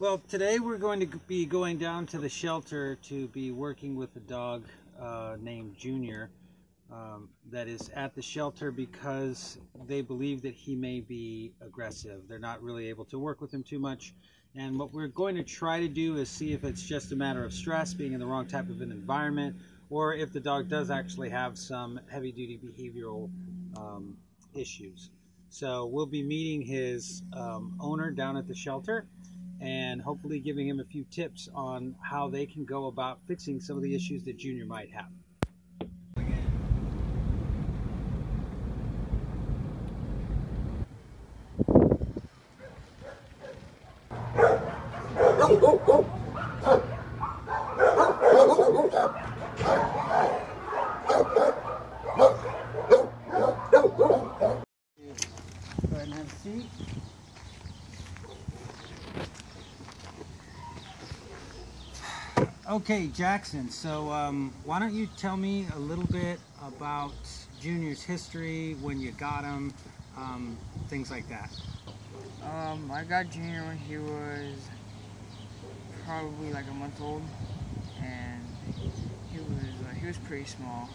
Well, today we're going to be going down to the shelter to be working with a dog named Junior that is at the shelter because they believe that he may be aggressive. They're not really able to work with him too much. And what we're going to try to do is see if it's just a matter of stress, being in the wrong type of an environment, or if the dog does actually have some heavy-duty behavioral issues. So we'll be meeting his owner down at the shelter and hopefully giving him a few tips on how they can go about fixing some of the issues that Junior might have. Go ahead and have a seat. Okay, Jackson, so why don't you tell me a little bit about Junior's history, when you got him, things like that. I got Junior when he was probably like a month old, and he was pretty small.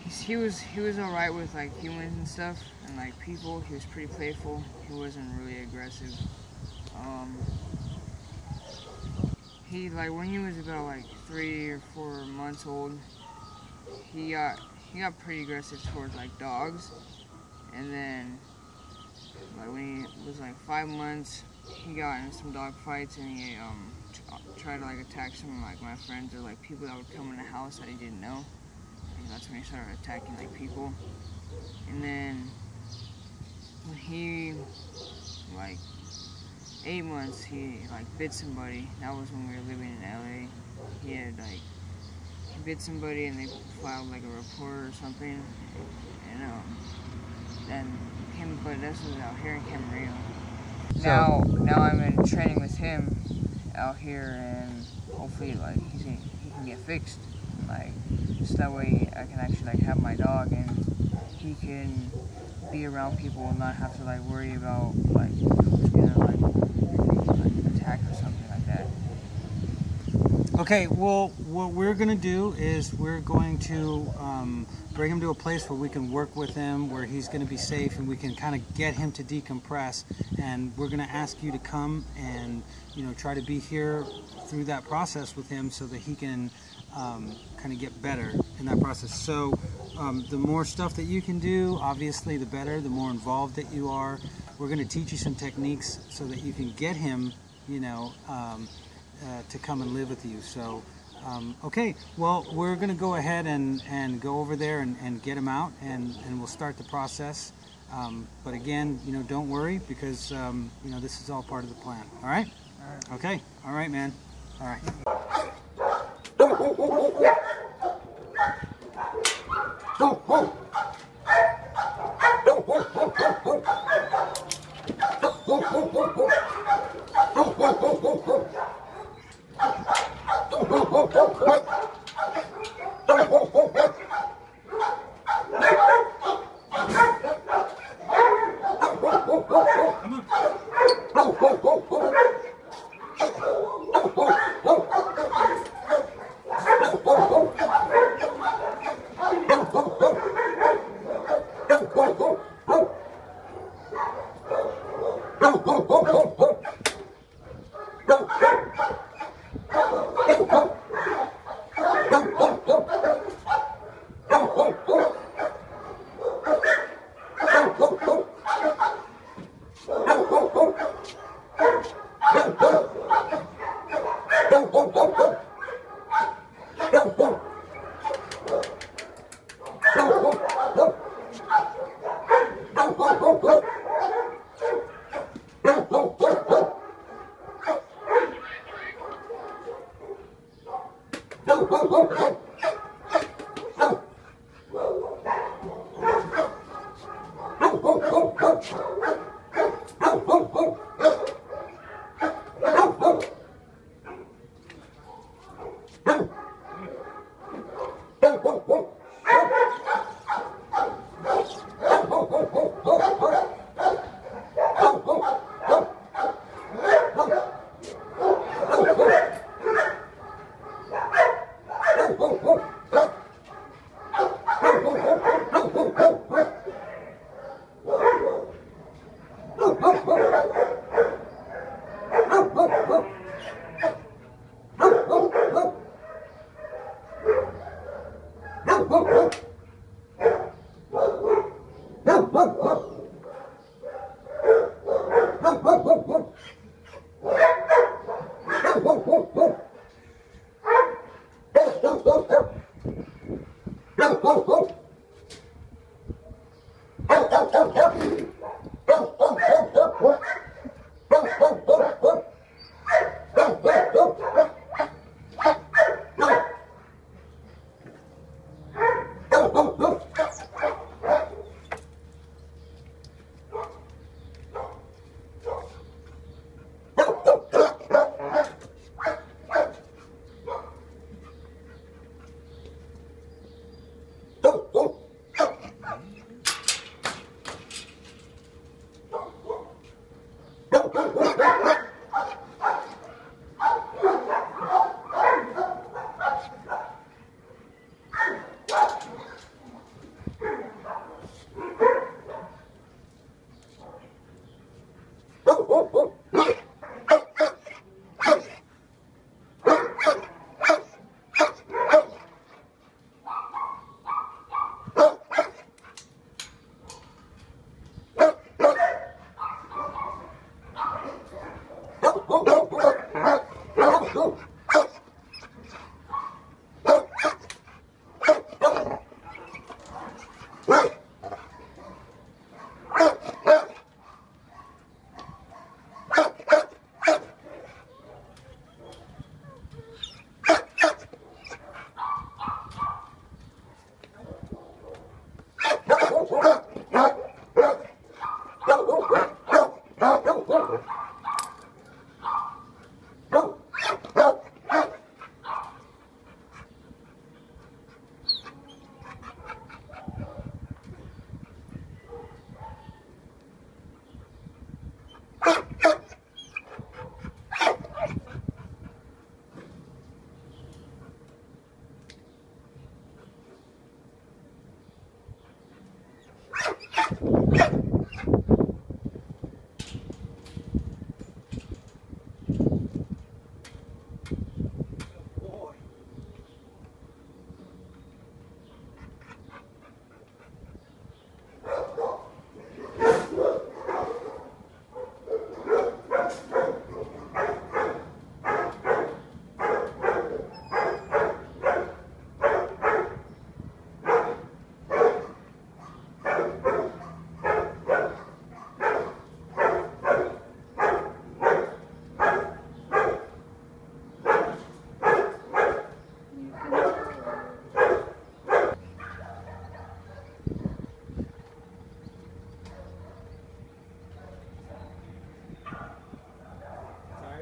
He was alright with like humans and stuff, and like people. He was pretty playful. He wasn't really aggressive. He when he was about like 3 or 4 months old, he got pretty aggressive towards like dogs, and then like when he was like 5 months, he got in some dog fights, and he tried to like attack some of like my friends or like people that would come in the house that he didn't know. And that's when he started attacking like people. And then when he like 8 months, he like bit somebody. That was when we were living in LA. He bit somebody, and they filed like a report or something. And then but this was out here in Camarillo. Now I'm in training with him out here, and hopefully like he can get fixed. Like just that way I can actually like have my dog, and he can be around people and not have to like worry about like who's gonna like attack or something like that. Okay, well, what we're going to do is we're going to bring him to a place where we can work with him, where he's going to be safe, and we can kind of get him to decompress. And we're going to ask you to come and, try to be here through that process with him so that he can kind of get better in that process. So the more stuff that you can do, obviously, the better, the more involved that you are. We're going to teach you some techniques so that you can get him, to come and live with you. So, okay, well, we're going to go ahead and go over there and get him out, and we'll start the process. But again, don't worry, because, this is all part of the plan. All right? All right. Okay. All right, man. All right.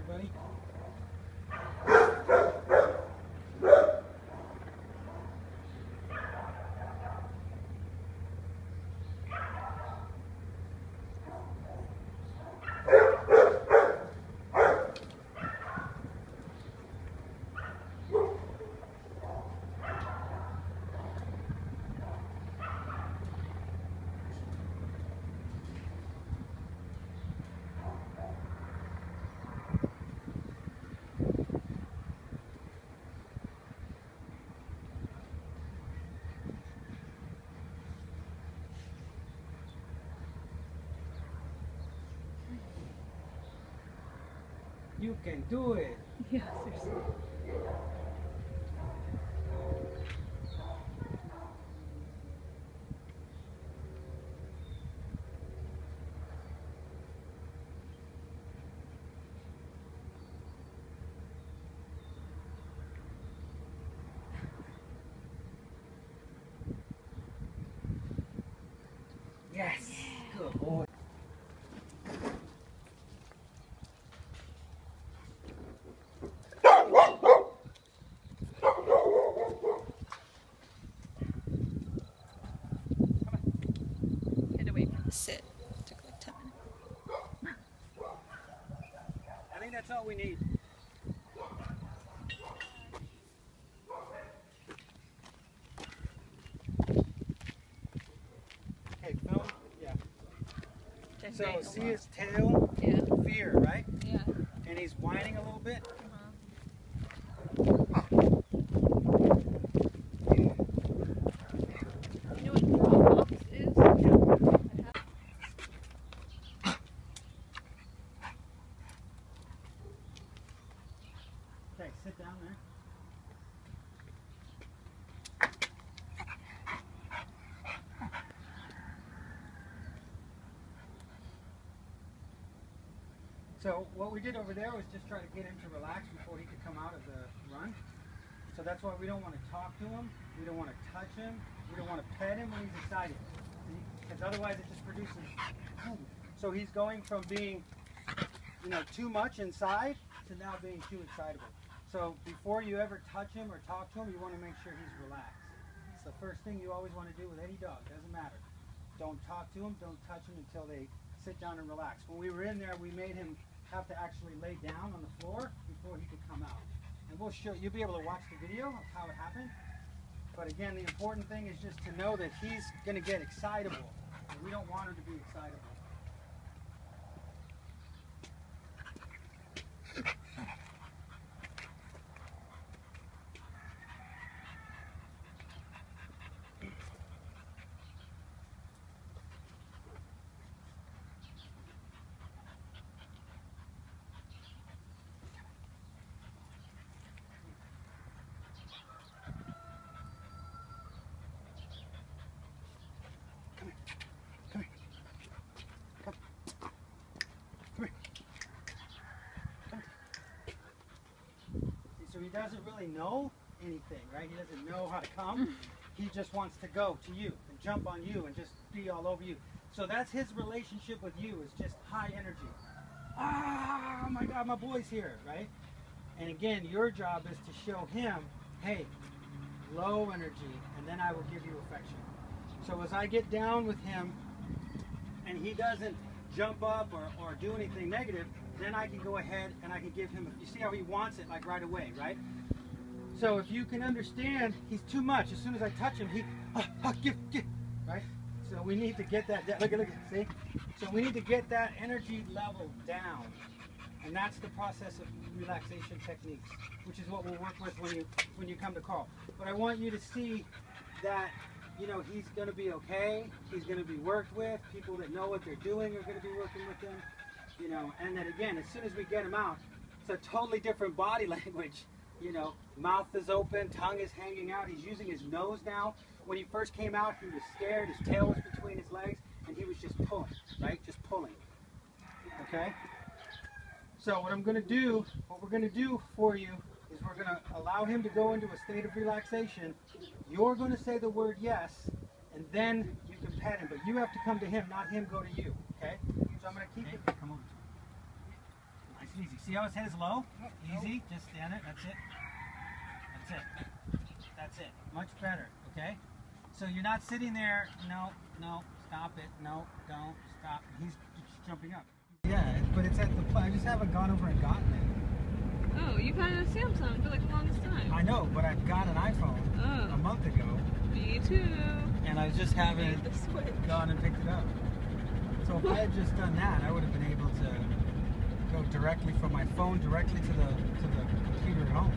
Buddy? You can do it. Yeah, seriously. Yes. Good boy. Had to wait for him to sit. It took like 10 minutes. I think that's all we need. Okay, film. Yeah. So see his tail? Yeah. Fear, right? Yeah. And he's whining a little bit. So what we did over there was just try to get him to relax before he could come out of the run. So that's why we don't want to talk to him. We don't want to touch him. We don't want to pet him when he's excited. Because otherwise it just produces boom. So he's going from being, you know, too much inside to now being too excitable. So before you ever touch him or talk to him, you want to make sure he's relaxed. It's the first thing you always want to do with any dog. Doesn't matter. Don't talk to him. Don't touch him until they sit down and relax. When we were in there, we made him have to actually lay down on the floor before he could come out. And we'll show you'll be able to watch the video of how it happened. But again, the important thing is just to know that he's going to get excitable. And we don't want him to be excitable. So he doesn't really know anything, right? He doesn't know how to come. He just wants to go to you and jump on you and just be all over you. So that's his relationship with you, is just high energy. Ah, oh my God, my boy's here, right? And again, your job is to show him, hey, low energy, and then I will give you affection. So as I get down with him and he doesn't jump up or do anything negative, then I can go ahead and I can give him, you see how he wants it, like right away, right? So if you can understand, he's too much. As soon as I touch him, he, give, right? So we need to get that, look at, see? So we need to get that energy level down. And that's the process of relaxation techniques, which is what we'll work with when you come to Carl. But I want you to see that, you know, he's going to be okay. He's going to be worked with. People that know what they're doing are going to be working with him. You know, and then again, as soon as we get him out, it's a totally different body language. You know, mouth is open, tongue is hanging out. He's using his nose now. When he first came out, he was scared. His tail was between his legs, and he was just pulling, right? Just pulling. Okay? So what we're going to do for you is we're going to allow him to go into a state of relaxation. You're going to say the word yes, and then you can pet him. But you have to come to him, not him go to you. Okay? So I'm going to keep it. Come over to him. Nice and easy. See how his head is low? Easy. Just stand it. That's it. That's it. That's it. Much better. Okay? So you're not sitting there. No, stop it. No, don't stop. He's just jumping up. Yeah, but it's at the. I just haven't gone over and gotten it. Oh, you've had a Samsung for like the longest time. I know, but I've got an iPhone a month ago. Me too. And I just haven't gone and picked it up. So if I had just done that, I would have been able to go directly from my phone directly to the computer at home.